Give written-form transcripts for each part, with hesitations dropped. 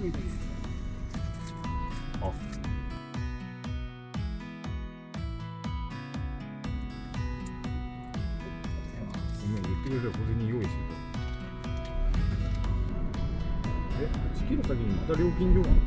いでいいですか。あ、ごめん、言ってくれたら小銭用意してた。1キロ先にまた料金所がある。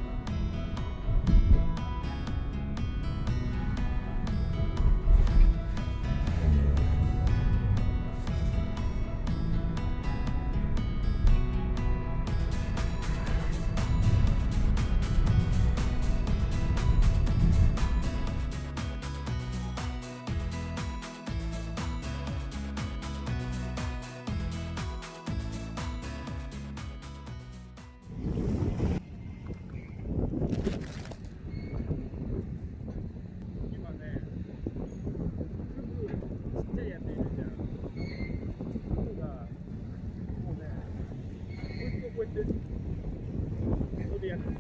今ね、フグちっちゃいやついるじゃん。フグがもうね、こいつをこうやってそれでやってる。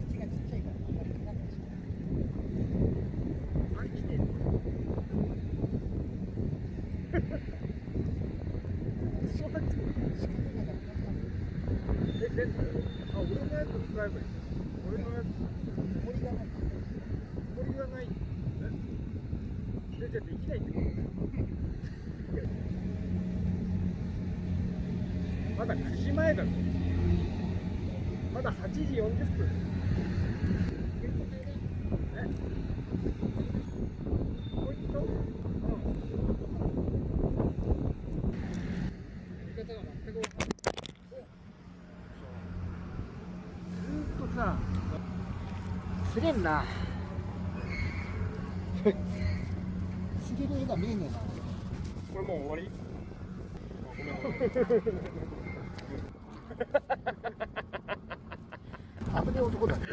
口がちっちゃいからあんまりかかんないし。あれ来てる。そうなってる。全部？あ、俺のやつ使えばいい。俺のやつ。森がない。森がない。じゃできないってことね。まだ9時前だぞ。まだ8時40分。え？ポイント？うん。見方が全く分かんない。ずーっとさ、釣れんな。釣れる絵が見えねえな。これもう終わり？あ、ごめんごめん。危ねえ男だね。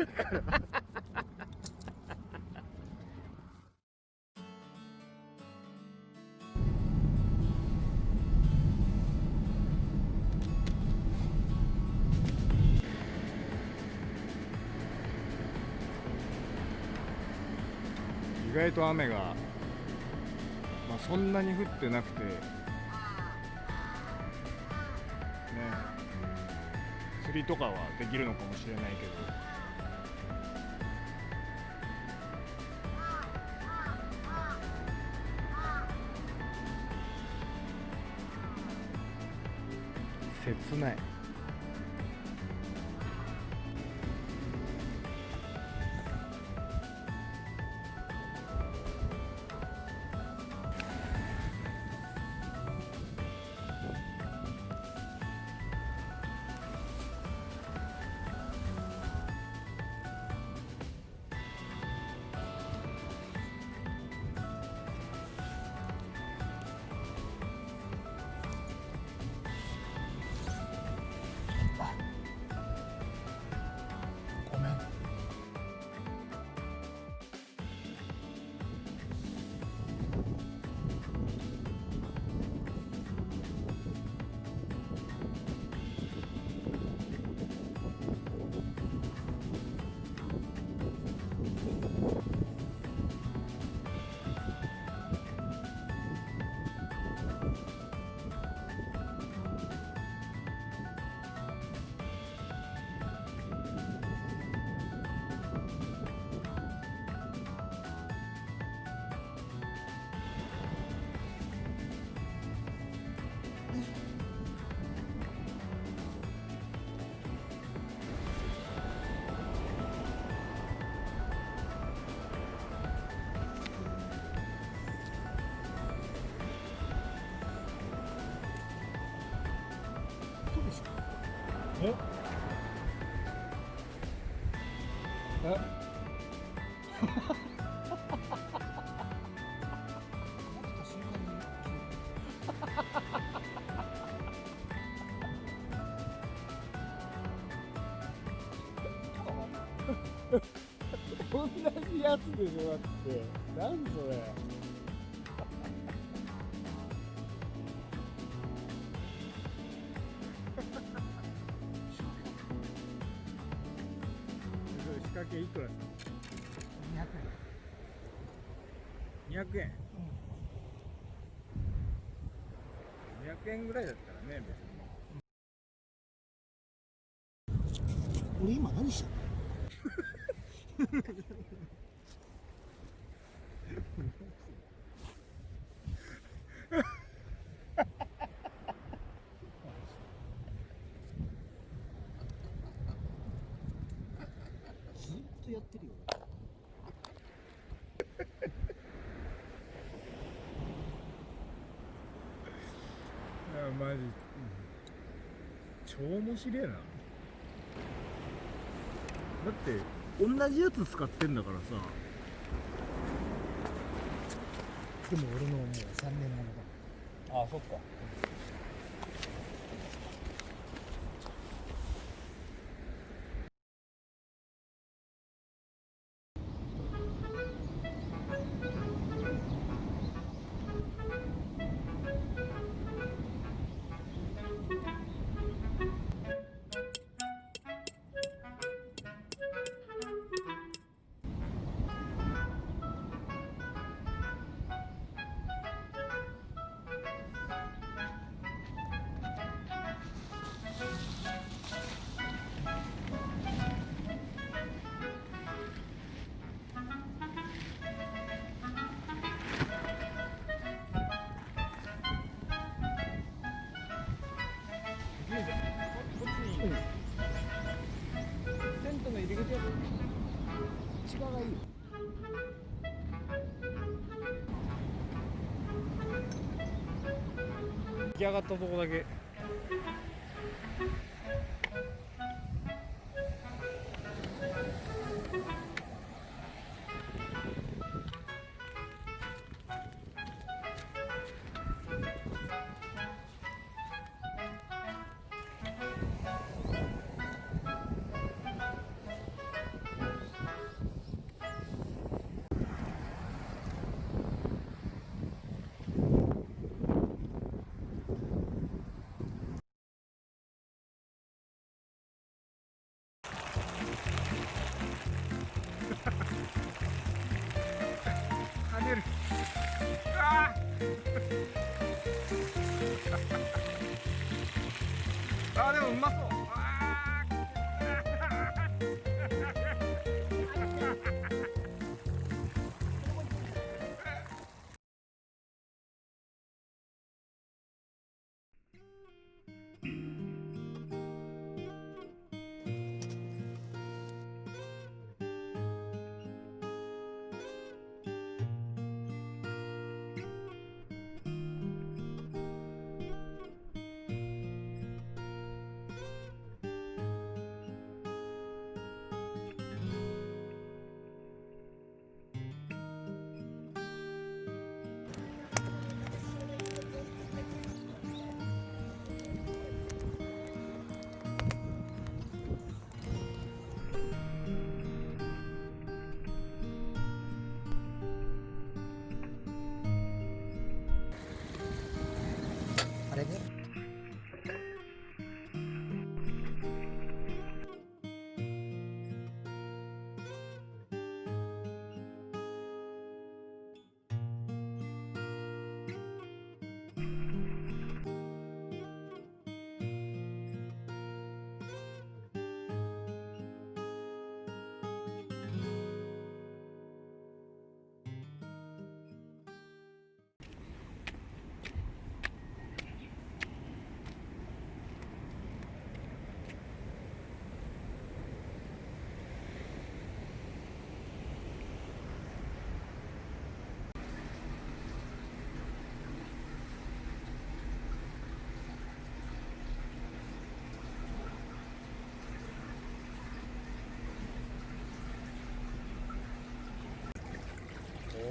意外と雨が、そんなに降ってなくてね、釣りとかはできるのかもしれないけど、切ない。ごめん。そうでしょ。え？同じやつでしょ、だって。何それ。仕掛けいくらする？200円。200円。200円ぐらいだったらね、別に。俺今何してんの？ずっとやってるよ。マジ、超面白いな。だって同じやつ使ってんだからさ。でも俺のもう3年ものだ。あ、そっか。こっちに、テントの入り口はこっち側がいいよ。出来上がったとこだけ。跳ねる。あーあー、でもうまそう。ああれね。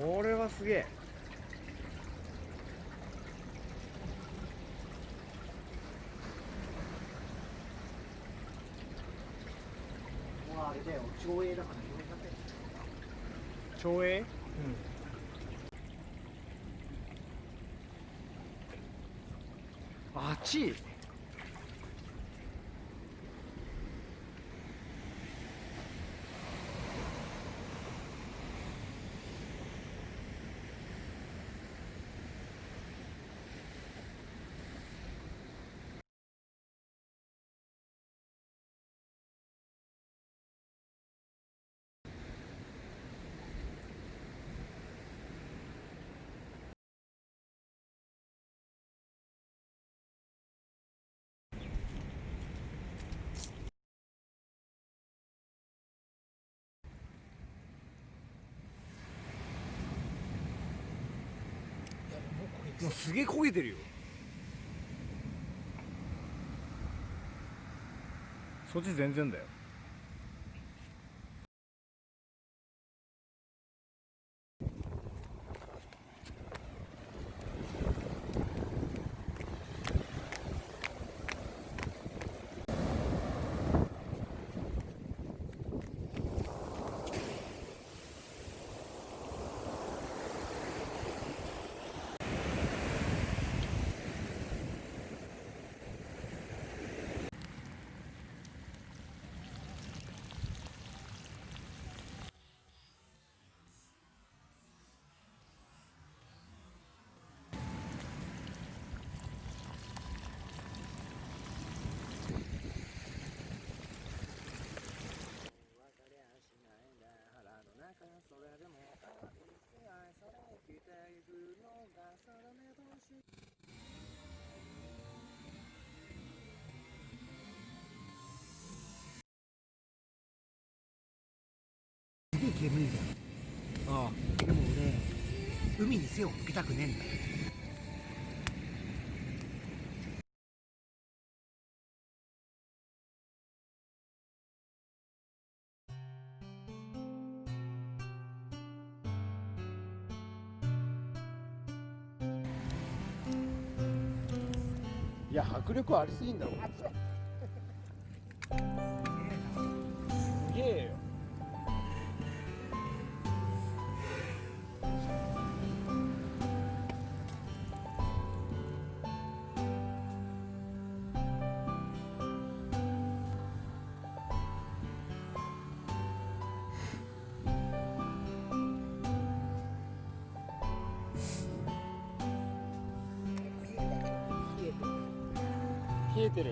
これはすげえ。もうあれだよ、町営だから町営。あっち。もうすげえ焦げてるよ。そっち全然だよ。すげえ煙いじゃん。ああ。でも俺、海に背を向けたくねえんだよ。いや迫力ありすぎんだろ。すげえよ。冷えてる？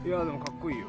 いやでもかっこいいよ。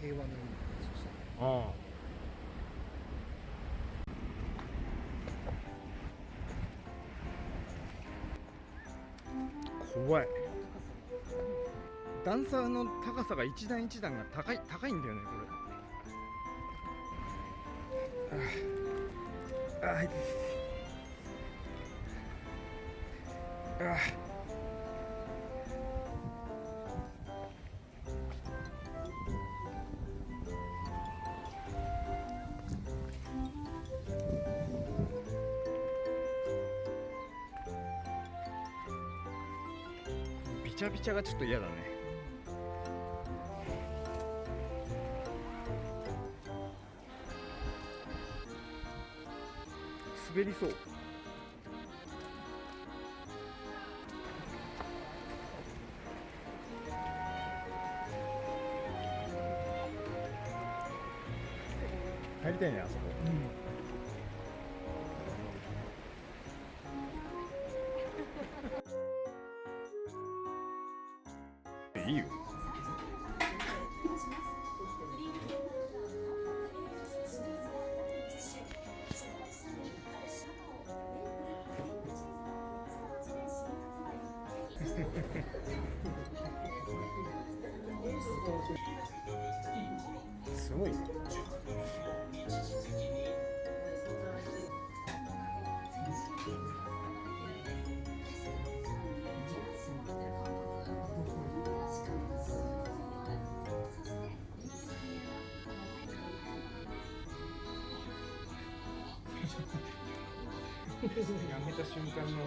平和の意味そしたらああ怖い。段差の高さが一段一段が高いんだよねこれ。ああ痛いああびちゃびちゃがちょっと嫌だね。滑りそう。入りたいねあそこ。いいよ。すごいね。やめた瞬間の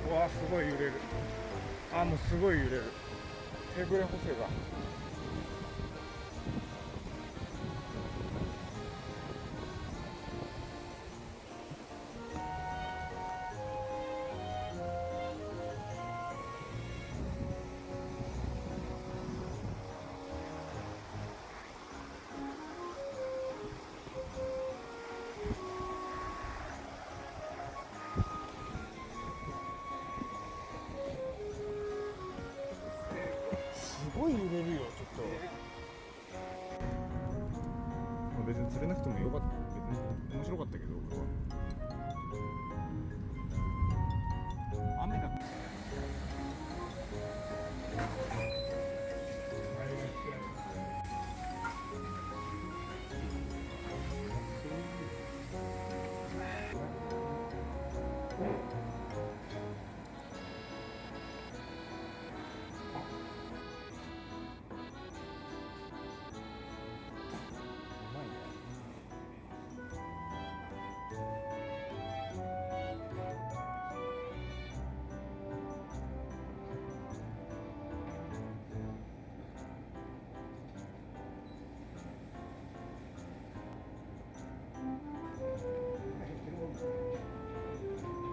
うわーすごい揺れる。あもうすごい揺れる。手ぶれ補正が。すごい揺れるよちょっと。別に釣れなくてもよかった。別に面白かったけど俺は。雨だった。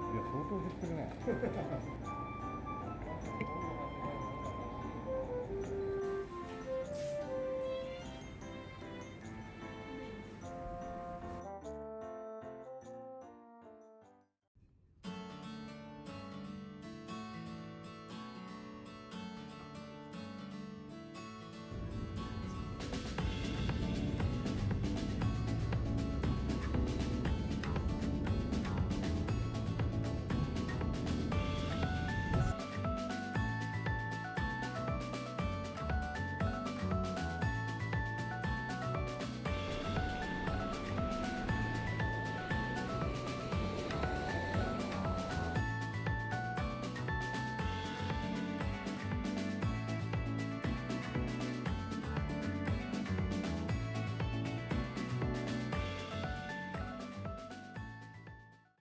いや相当減ってるね。